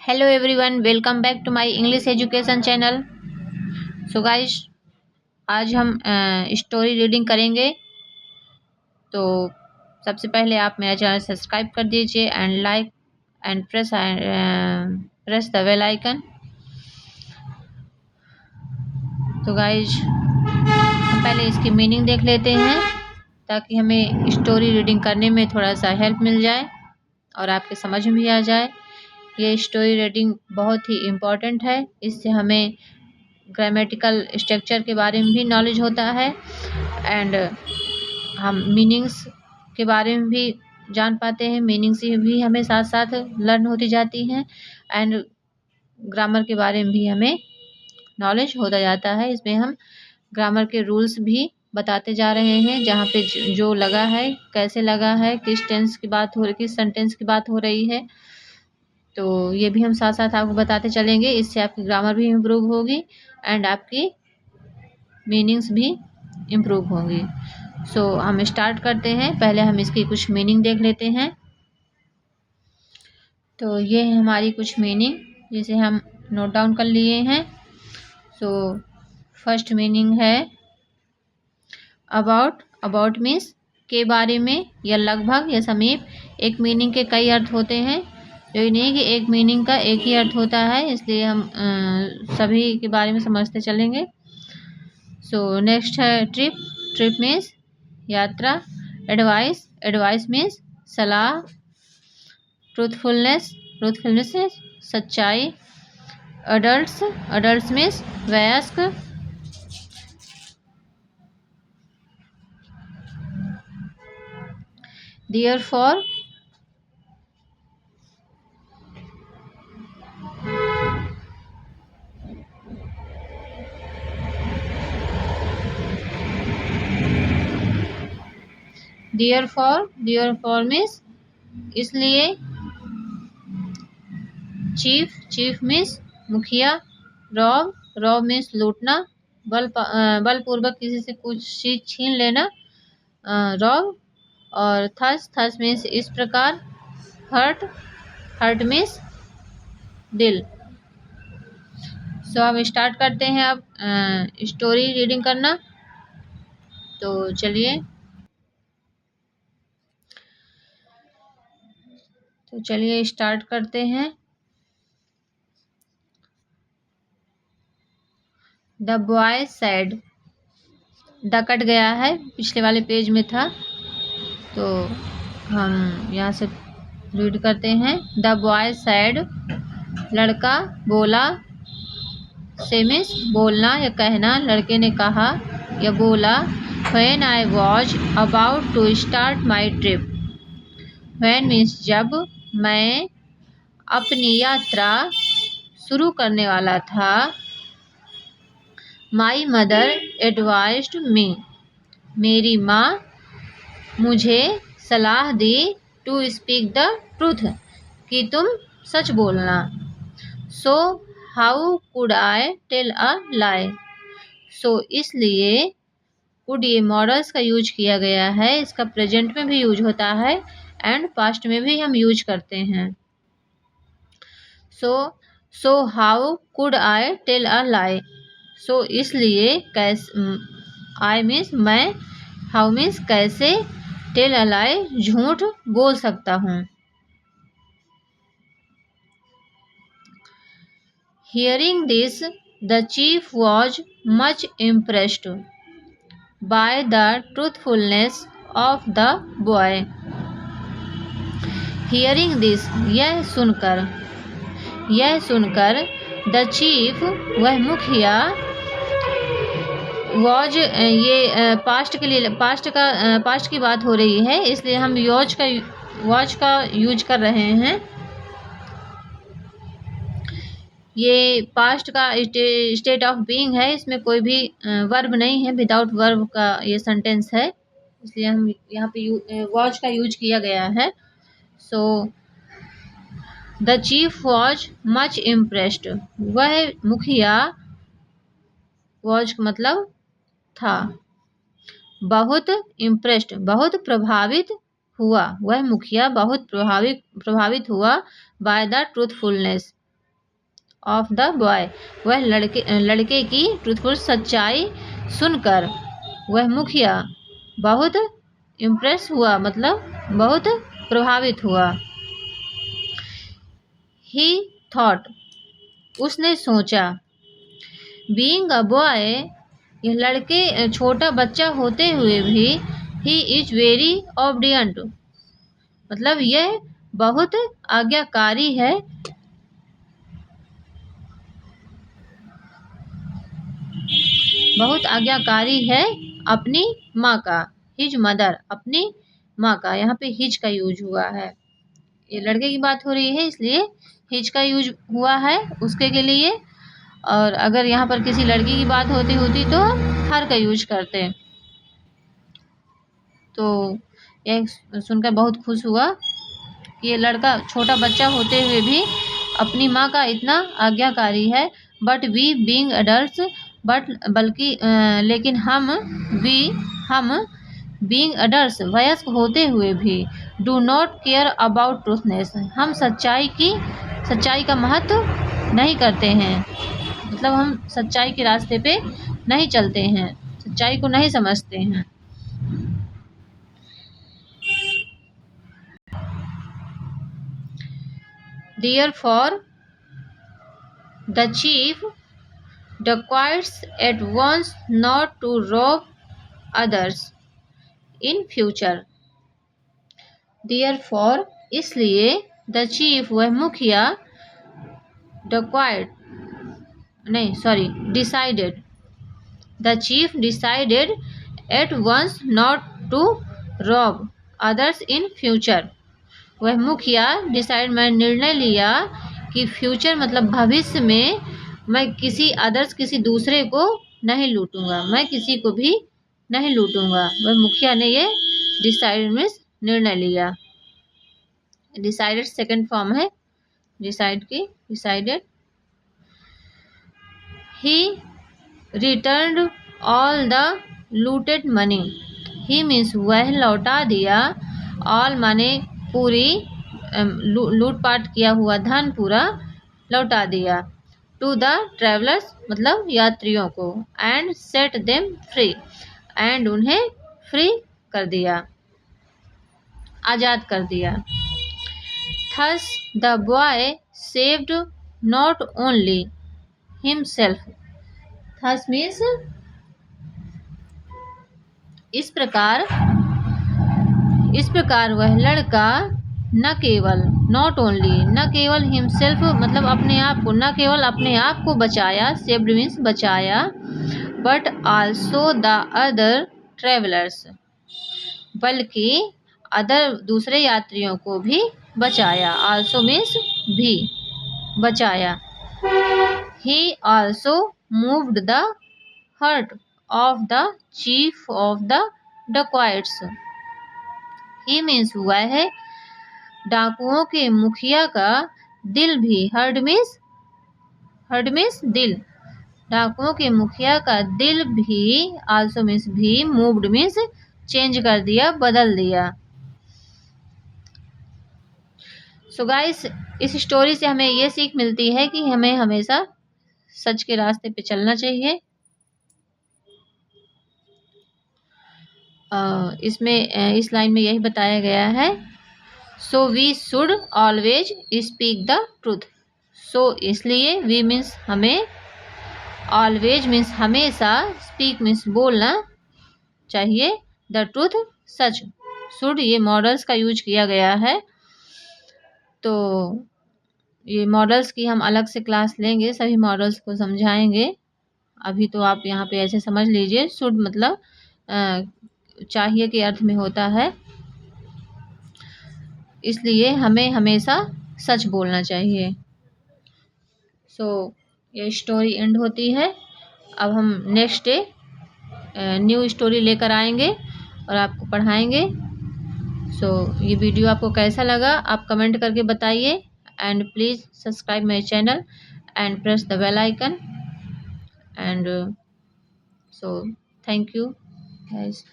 Hello everyone, welcome back to my English education channel. So guys, आज हम story reading करेंगे। तो सबसे पहले आप मेरा चैनल सब्सक्राइब कर दीजिए and like and press the bell icon. तो गाइस, हम पहले इसकी मीनिंग देख लेते हैं ताकि हमें स्टोरी रीडिंग करने में थोड़ा सा हेल्प मिल जाए और आपके समझ में भी आ जाए। ये स्टोरी रीडिंग बहुत ही इम्पॉर्टेंट है। इससे हमें ग्रामेटिकल स्ट्रक्चर के बारे में भी नॉलेज होता है एंड हम मीनिंग्स के बारे में भी जान पाते हैं। मीनिंग्स भी हमें साथ साथ लर्न होती जाती हैं एंड ग्रामर के बारे में भी हमें नॉलेज होता जाता है। इसमें हम ग्रामर के रूल्स भी बताते जा रहे हैं, जहाँ पे जो लगा है, कैसे लगा है, किस टेंस की बात हो रही, किस सेंटेंस की बात हो रही है। तो ये भी हम साथ साथ आपको बताते चलेंगे। इससे आपकी ग्रामर भी इम्प्रूव होगी एंड आपकी मीनिंग्स भी इम्प्रूव होंगी। सो हम स्टार्ट करते हैं। पहले हम इसकी कुछ मीनिंग देख लेते हैं। तो ये है हमारी कुछ मीनिंग, जिसे हम नोट डाउन कर लिए हैं। सो फर्स्ट मीनिंग है अबाउट। अबाउट मीन्स के बारे में या लगभग या समीप। एक मीनिंग के कई अर्थ होते हैं, ये नहीं कि एक मीनिंग का एक ही अर्थ होता है, इसलिए हम सभी के बारे में समझते चलेंगे। सो नेक्स्ट है ट्रिप। ट्रिप मीन्स यात्रा। एडवाइस। एडवाइस मीन्स सलाह। ट्रूथफुलनेस। ट्रूथफुलनेस सच्चाई। अडल्ट्स। अडल्ट्स मीन्स वयस्क। देयरफॉर। देयरफॉर। देयरफॉर मीन्स इसलिए। चीफ। चीफ मीन्स मुखिया। रॉब। रॉब मीन्स लूटना, बलपूर्वक किसी से कुछ चीज छीन लेना, रॉब। और थस। थस मीन्स इस प्रकार। हर्ट। हर्ट मीन्स दिल। सो हम स्टार्ट करते हैं अब स्टोरी रीडिंग करना। तो चलिए स्टार्ट करते हैं। The boy sad. The cut गया है, पिछले वाले पेज में था, तो हम यहाँ से रीड करते हैं। The boy sad. लड़का बोला। से मीन्स बोलना या कहना। लड़के ने कहा या बोला। When I was about to start my trip. When means जब मैं अपनी यात्रा शुरू करने वाला था। My mother advised me. मेरी माँ मुझे सलाह दी। टू स्पीक द ट्रूथ, कि तुम सच बोलना। So how could I tell a lie. So इसलिए कुड ये मॉडल्स का यूज किया गया है। इसका प्रेजेंट में भी यूज होता है एंड पास्ट में भी हम यूज करते हैं। So how could I tell a lie. So इसलिए कैसे। आई मीन्स मैं। हाउ मीन्स कैसे। टेल अ लाई झूठ बोल सकता हूँ। Hearing this, the chief was much impressed by the truthfulness of the boy. Hearing this, यह सुनकर the chief, वह मुखिया, was ये पास्ट के लिए पास्ट की बात हो रही है, इसलिए हम वॉच का यूज कर रहे हैं। ये पास्ट का स्टेट ऑफ बीइंग है, इसमें कोई भी वर्ब नहीं है, विदाउट वर्ब का ये सेंटेंस है, इसलिए हम यहाँ पे वॉच का यूज किया गया है। So the chief was much impressed. वह मुखिया, वॉच का मतलब था, बहुत इम्प्रेस्ड बहुत प्रभावित हुआ। वह मुखिया बहुत प्रभावित हुआ by the truthfulness, of the boy, वह लड़के की ट्रूथफुल सच्चाई सुनकर वह मुखिया बहुत इम्प्रेस हुआ, मतलब बहुत प्रभावित हुआ। ही थॉट, उसने सोचा, बीइंग अ बॉय, यह लड़के छोटा बच्चा होते हुए भी, ही इज वेरी ओबीडियंट, मतलब यह बहुत आज्ञाकारी है, बहुत आज्ञाकारी है अपनी माँ का। हिज मदर, अपनी माँ का, यहाँ पे हिज का यूज हुआ है, ये लड़के की बात हो रही है इसलिए हिज का यूज हुआ है उसके के लिए। और अगर यहाँ पर किसी लड़की की बात होती तो हर का यूज करते। तो यह सुनकर बहुत खुश हुआ कि ये लड़का छोटा बच्चा होते हुए भी अपनी माँ का इतना आज्ञाकारी है। बट वी बीइंग एडल्ट्स, बल्कि लेकिन हम बीइंग एडल्ट्स, वयस्क होते हुए भी, do not care about truthness, हम सच्चाई का महत्व नहीं करते हैं, मतलब हम सच्चाई के रास्ते पे नहीं चलते हैं, सच्चाई को नहीं समझते हैं। Therefore, the chief declares at once not to rob others in future. Therefore, इसलिए, the chief, वह मुखिया, decided. The chief decided at once not to rob others in future. वह मुखिया डिसाइड, मैं निर्णय लिया कि फ्यूचर मतलब भविष्य में मैं किसी दूसरे को नहीं लूटूंगा, मैं किसी को भी नहीं लूटूंगा। वह मुखिया ने ये डिसाइड मीन्स निर्णय लिया। डिसाइडेड सेकंड फॉर्म है decided. He returned all the looted money, he means वह लौटा दिया, ऑल माने पूरी, लूटपाट किया हुआ धन पूरा लौटा दिया, टू द ट्रेवलर्स मतलब यात्रियों को, and set them free, and उन्हें फ्री कर दिया, आज़ाद कर दिया। Thus the boy saved not only himself, thus means इस प्रकार वह लड़का न केवल, नॉट ओनली, न केवल हिमसेल्फ मतलब अपने आप को, न केवल अपने आप को बचाया, सेव्ड मीन्स बचाया, but also the other travellers, बल्कि दूसरे यात्रियों को भी बचाया, आल्सो मीन्स भी, बचाया। He also moved the heart of the chief of the dacoits, he means हुआ है डाकुओं के मुखिया का दिल भी, हर्ट मीन्स दिल, डाकुओं के मुखिया का दिल भी, आल्सो मीन्स भी, मूव्ड मीन्स चेंज कर दिया, बदल दिया। सो गाइस, इस स्टोरी से हमें ये सीख मिलती है कि हमें हमेशा सच के रास्ते पे चलना चाहिए। इसमें इस लाइन में यही बताया गया है, so we should always speak the truth, so इसलिए, वी मीन्स हमें, ऑलवेज मीन्स हमेशा, स्पीक मीन्स बोलना चाहिए, द ट्रूथ सच, शुड ये मॉडल्स का यूज किया गया है, तो ये मॉडल्स की हम अलग से क्लास लेंगे, सभी मॉडल्स को समझाएंगे। अभी तो आप यहाँ पे ऐसे समझ लीजिए, शुड मतलब चाहिए के अर्थ में होता है, इसलिए हमें हमेशा सच बोलना चाहिए। सो ये स्टोरी एंड होती है। अब हम नेक्स्ट डे न्यू स्टोरी लेकर आएंगे और आपको पढ़ाएंगे। सो ये वीडियो आपको कैसा लगा आप कमेंट करके बताइए, and please subscribe my channel and press the bell icon, and so thank you guys.